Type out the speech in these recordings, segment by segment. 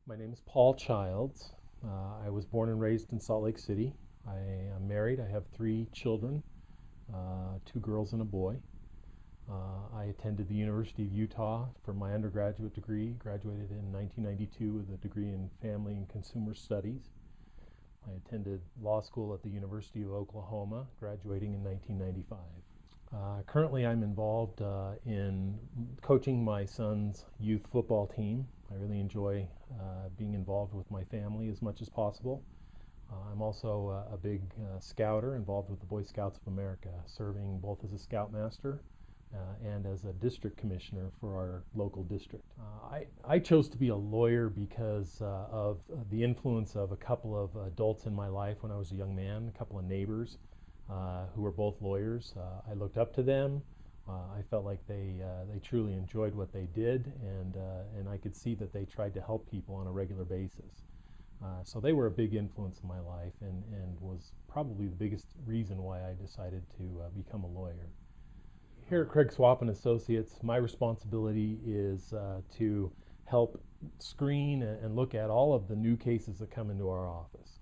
My name is Paul Childs. I was born and raised in Salt Lake City. I am married. I have three children, two girls and a boy. I attended the University of Utah for my undergraduate degree, graduated in 1992 with a degree in Family and Consumer Studies. I attended law school at the University of Oklahoma, graduating in 1995. Currently, I'm involved in coaching my son's youth football team. I really enjoy being involved with my family as much as possible. I'm also a big scouter involved with the Boy Scouts of America, serving both as a scoutmaster and as a district commissioner for our local district. I chose to be a lawyer because of the influence of a couple of adults in my life when I was a young man, a couple of neighbors who were both lawyers. I looked up to them. I felt like they truly enjoyed what they did, and I could see that they tried to help people on a regular basis. So they were a big influence in my life, and was probably the biggest reason why I decided to become a lawyer. Here at Craig Swapp and Associates, my responsibility is to help screen and look at all of the new cases that come into our office.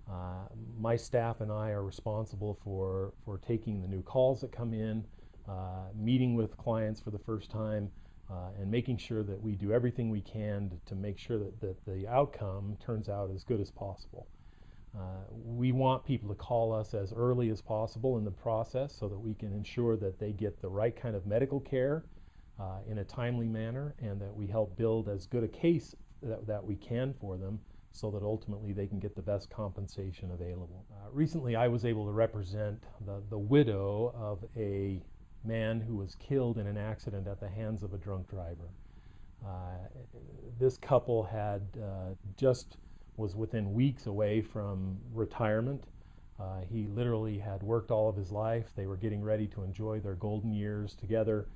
Uh, my staff and I are responsible for taking the new calls that come in, meeting with clients for the first time, and making sure that we do everything we can to make sure that the outcome turns out as good as possible. We want people to call us as early as possible in the process so that we can ensure that they get the right kind of medical care in a timely manner, and that we help build as good a case that we can for them so that ultimately they can get the best compensation available. Recently, I was able to represent the widow of a man who was killed in an accident at the hands of a drunk driver. Uh, this couple had just was within weeks away from retirement. He literally had worked all of his life. They were getting ready to enjoy their golden years together.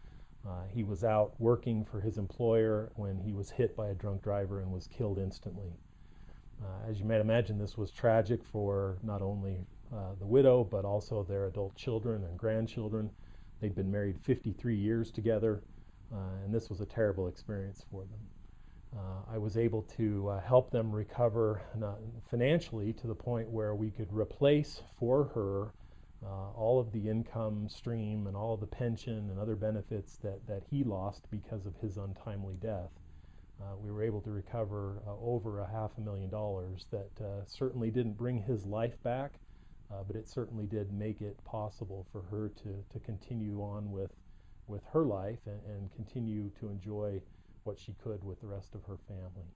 He was out working for his employer when he was hit by a drunk driver and was killed instantly. As you might imagine, this was tragic for not only the widow, but also their adult children and grandchildren. They'd been married 53 years together, and this was a terrible experience for them. I was able to help them recover financially to the point where we could replace for her all of the income stream and all of the pension and other benefits that he lost because of his untimely death. We were able to recover over $500,000 that certainly didn't bring his life back, but it certainly did make it possible for her to continue on with her life and continue to enjoy what she could with the rest of her family.